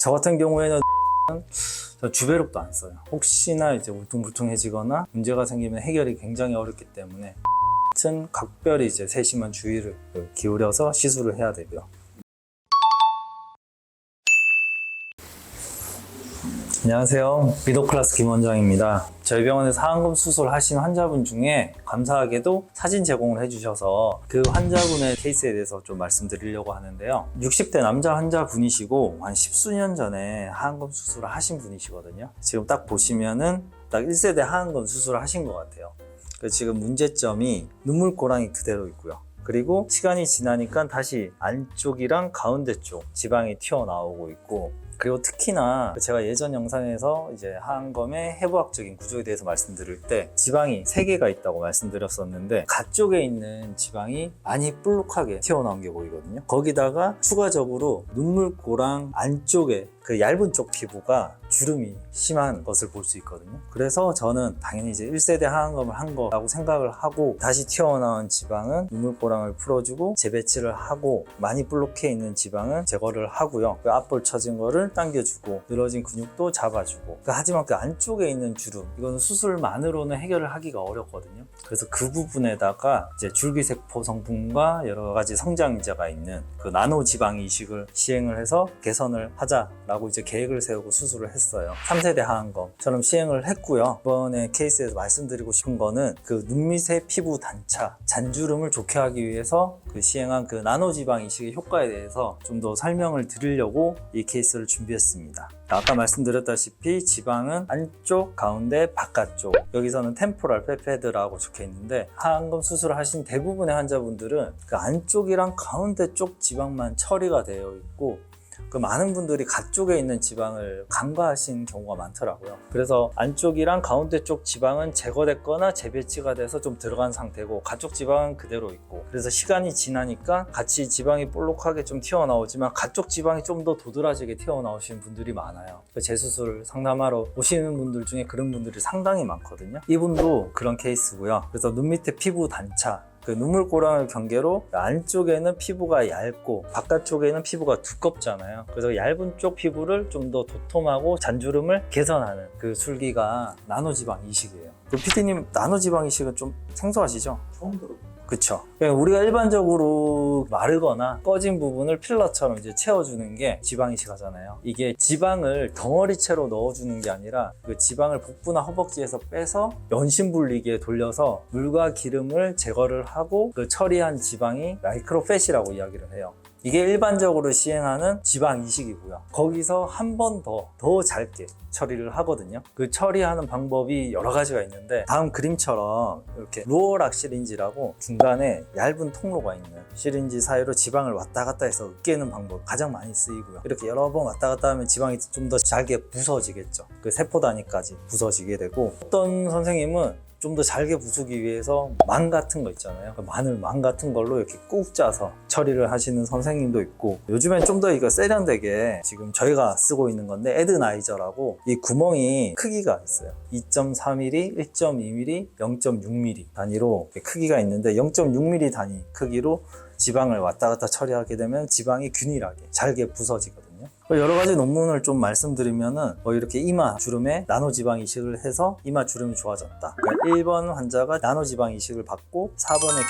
저 같은 경우에는 주베록도 안 써요. 혹시나 이제 울퉁불퉁해지거나 문제가 생기면 해결이 굉장히 어렵기 때문에 하여튼 각별히 이제 세심한 주의를 기울여서 시술을 해야 되고요. 안녕하세요. 리더클라스 김원장입니다. 저희 병원에서 하안검 수술 하신 환자분 중에 감사하게도 사진 제공을 해주셔서 그 환자분의 케이스에 대해서 좀 말씀드리려고 하는데요. 60대 남자 환자분이시고 한 10수년 전에 하안검 수술을 하신 분이시거든요. 지금 딱 보시면은 딱 1세대 하안검 수술을 하신 것 같아요. 지금 문제점이 눈물고랑이 그대로 있고요. 그리고 시간이 지나니까 다시 안쪽이랑 가운데 쪽 지방이 튀어나오고 있고, 그리고 특히나 제가 예전 영상에서 이제 하안검의 해부학적인 구조에 대해서 말씀드릴 때 지방이 3개가 있다고 말씀드렸었는데 가쪽에 있는 지방이 많이 볼록하게 튀어나온 게 보이거든요. 거기다가 추가적으로 눈물고랑 안쪽에 그 얇은 쪽 피부가 주름이 심한 것을 볼 수 있거든요. 그래서 저는 당연히 이제 1세대 하안검을 한 거라고 생각을 하고, 다시 튀어나온 지방은 눈물고랑을 풀어주고 재배치를 하고, 많이 볼록해 있는 지방은 제거를 하고요. 그 앞볼 처진 거를 당겨주고 늘어진 근육도 잡아주고. 하지만 그 안쪽에 있는 주름, 이거는 수술만으로는 해결을 하기가 어렵거든요. 그래서 그 부분에다가 이제 줄기세포 성분과 여러 가지 성장인자가 있는 그 나노 지방 이식을 시행을 해서 개선을 하자라고 이제 계획을 세우고 수술을 했어요. 3세대 하안검처럼 시행을 했고요. 이번에 케이스에서 말씀드리고 싶은 거는 그 눈밑의 피부 단차, 잔주름을 좋게 하기 위해서 그 시행한 그 나노 지방 이식의 효과에 대해서 좀 더 설명을 드리려고 이 케이스를 준비했습니다. 아까 말씀드렸다시피 지방은 안쪽, 가운데, 바깥쪽, 여기서는 템포럴 페페드라고 적혀 있는데, 하안검 수술을 하신 대부분의 환자분들은 그 안쪽이랑 가운데 쪽 지방만 처리가 되어 있고, 그 많은 분들이 가쪽에 있는 지방을 간과하신 경우가 많더라고요. 그래서 안쪽이랑 가운데 쪽 지방은 제거됐거나 재배치가 돼서 좀 들어간 상태고, 가쪽 지방은 그대로 있고, 그래서 시간이 지나니까 같이 지방이 볼록하게 좀 튀어나오지만 가쪽 지방이 좀 더 도드라지게 튀어나오시는 분들이 많아요. 재수술 상담하러 오시는 분들 중에 그런 분들이 상당히 많거든요. 이분도 그런 케이스고요. 그래서 눈 밑에 피부 단차, 그 눈물고랑을 경계로 안쪽에는 피부가 얇고 바깥쪽에는 피부가 두껍잖아요. 그래서 얇은 쪽 피부를 좀 더 도톰하고 잔주름을 개선하는 그 술기가 나노지방 이식이에요. 그 PD님, 나노지방 이식은 좀 생소하시죠? 처음 들어요. 그쵸. 우리가 일반적으로 마르거나 꺼진 부분을 필러처럼 이제 채워주는 게 지방 이식 하잖아요. 이게 지방을 덩어리채로 넣어주는 게 아니라 그 지방을 복부나 허벅지에서 빼서 연심분리기에 돌려서 물과 기름을 제거를 하고 그 처리한 지방이 마이크로팻이라고 이야기를 해요. 이게 일반적으로 시행하는 지방 이식이고요. 거기서 한 번 더 짧게 처리를 하거든요. 그 처리하는 방법이 여러 가지가 있는데, 다음 그림처럼 이렇게 로어락 시린지라고 중간에 얇은 통로가 있는 시린지 사이로 지방을 왔다 갔다 해서 으깨는 방법 가장 많이 쓰이고요. 이렇게 여러 번 왔다 갔다 하면 지방이 좀 더 잘게 부서지겠죠. 그 세포 단위까지 부서지게 되고, 어떤 선생님은 좀 더 잘게 부수기 위해서 망 같은 거 있잖아요. 마늘 망 같은 걸로 이렇게 꾹 짜서 처리를 하시는 선생님도 있고, 요즘엔 좀 더 이거 세련되게 지금 저희가 쓰고 있는 건데, 에드나이저라고 이 구멍이 크기가 있어요. 2.4mm, 1.2mm, 0.6mm 단위로 크기가 있는데, 0.6mm 단위 크기로 지방을 왔다 갔다 처리하게 되면 지방이 균일하게 잘게 부서지거든요. 여러 가지 논문을 좀 말씀드리면은 이렇게 이마 주름에 나노지방 이식을 해서 이마 주름이 좋아졌다. 그러니까 1번 환자가 나노지방 이식을 받고 4번의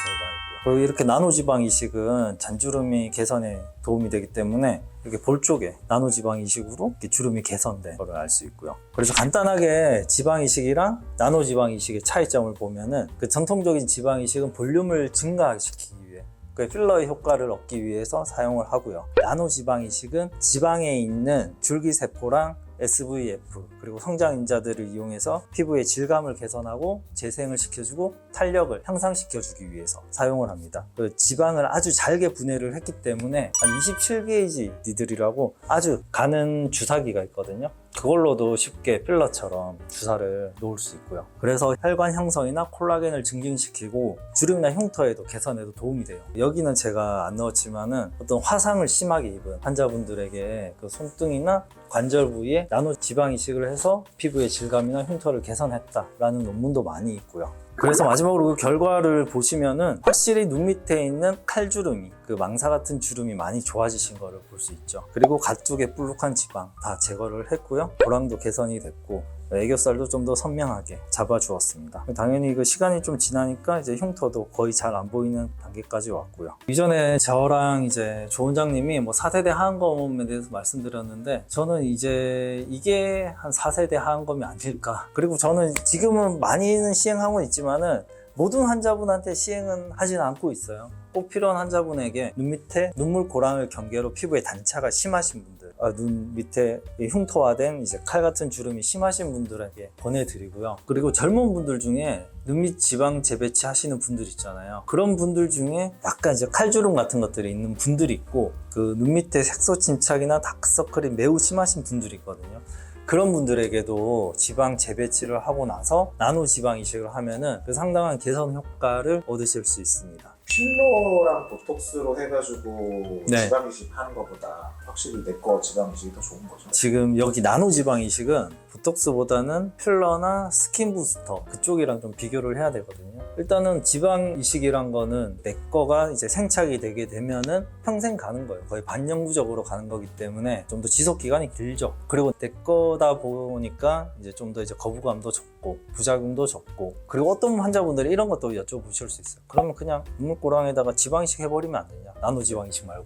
결과이고요. 이렇게 나노지방 이식은 잔주름이 개선에 도움이 되기 때문에 이렇게 볼 쪽에 나노지방 이식으로 이렇게 주름이 개선된 걸 알 수 있고요. 그래서 간단하게 지방 이식이랑 나노지방 이식의 차이점을 보면은, 그 전통적인 지방 이식은 볼륨을 증가시키기 위해 그 필러의 효과를 얻기 위해서 사용을 하고요. 나노지방 이식은 지방에 있는 줄기세포랑 SVF 그리고 성장인자들을 이용해서 피부의 질감을 개선하고 재생을 시켜주고 탄력을 향상시켜주기 위해서 사용을 합니다. 그 지방을 아주 잘게 분해를 했기 때문에 한 27게이지 니들이라고 아주 가는 주사기가 있거든요. 그걸로도 쉽게 필러처럼 주사를 놓을 수 있고요. 그래서 혈관 형성이나 콜라겐을 증진시키고 주름이나 흉터에도 개선에도 도움이 돼요. 여기는 제가 안 넣었지만은 어떤 화상을 심하게 입은 환자분들에게 그 손등이나 관절 부위에 나노 지방 이식을 해서 피부의 질감이나 흉터를 개선했다라는 논문도 많이 있고요. 그래서 마지막으로 그 결과를 보시면은 확실히 눈 밑에 있는 칼주름이, 그 망사 같은 주름이 많이 좋아지신 거를 볼 수 있죠. 그리고 가쪽에 불룩한 지방 다 제거를 했고요. 보랑도 개선이 됐고 애교살도 좀 더 선명하게 잡아주었습니다. 당연히 그 시간이 좀 지나니까 이제 흉터도 거의 잘 안 보이는 단계까지 왔고요. 이전에 저랑 이제 조 원장님이 뭐 4세대 하안검에 대해서 말씀드렸는데, 저는 이제 이게 한 4세대 하안검이 아닐까. 그리고 저는 지금은 많이는 시행하고 있지만은 모든 환자분한테 시행은 하진 않고 있어요. 꼭 필요한 환자분에게 눈 밑에 눈물 고랑을 경계로 피부에 단차가 심하신 분들, 눈 밑에 흉터화된 이제 칼 같은 주름이 심하신 분들에게 보내드리고요. 그리고 젊은 분들 중에 눈 밑 지방 재배치 하시는 분들 있잖아요. 그런 분들 중에 약간 이제 칼주름 같은 것들이 있는 분들이 있고, 그 눈 밑에 색소 침착이나 다크서클이 매우 심하신 분들이 있거든요. 그런 분들에게도 지방 재배치를 하고 나서 나노 지방 이식을 하면은 그 상당한 개선 효과를 얻으실 수 있습니다. 필러랑 보톡스로 해가지고 네. 지방 이식 하는 것보다 확실히 내거 지방 이식이 더 좋은 거죠. 지금 여기 나노 지방 이식은 보톡스보다는 필러나 스킨 부스터 그쪽이랑 좀 비교를 해야 되거든요. 일단은 지방 이식이란 거는 내 거가 이제 생착이 되게 되면은 평생 가는 거예요. 거의 반영구적으로 가는 거기 때문에 좀 더 지속 기간이 길죠. 그리고 내 거다 보니까 이제 좀 더 이제 거부감도 적고 부작용도 적고, 그리고 어떤 환자분들이 이런 것도 여쭤보실 수 있어요. 그러면 그냥 눈물고랑에다가 지방 이식 해버리면 안 되냐? 나노 지방 이식 말고.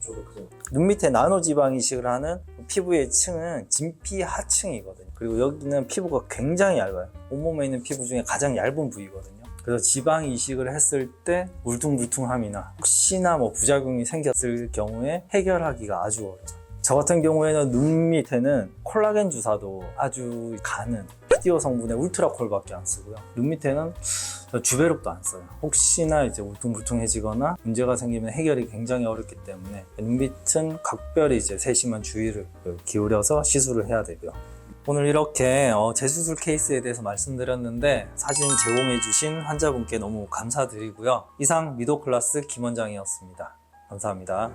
눈 밑에 나노 지방 이식을 하는 피부의 층은 진피 하층이거든요. 그리고 여기는 피부가 굉장히 얇아요. 온몸에 있는 피부 중에 가장 얇은 부위거든요. 그래서 지방 이식을 했을 때 울퉁불퉁함이나 혹시나 뭐 부작용이 생겼을 경우에 해결하기가 아주 어려워요. 저 같은 경우에는 눈 밑에는 콜라겐 주사도 아주 가는 PDO 성분의 울트라콜밖에 안 쓰고요. 눈 밑에는 주베롭도 안 써요. 혹시나 이제 울퉁불퉁해지거나 문제가 생기면 해결이 굉장히 어렵기 때문에 눈 밑은 각별히 이제 세심한 주의를 기울여서 시술을 해야 되고요. 오늘 이렇게 재수술 케이스에 대해서 말씀드렸는데, 사진 제공해주신 환자분께 너무 감사드리고요. 이상 미도클라스 김 원장이었습니다. 감사합니다.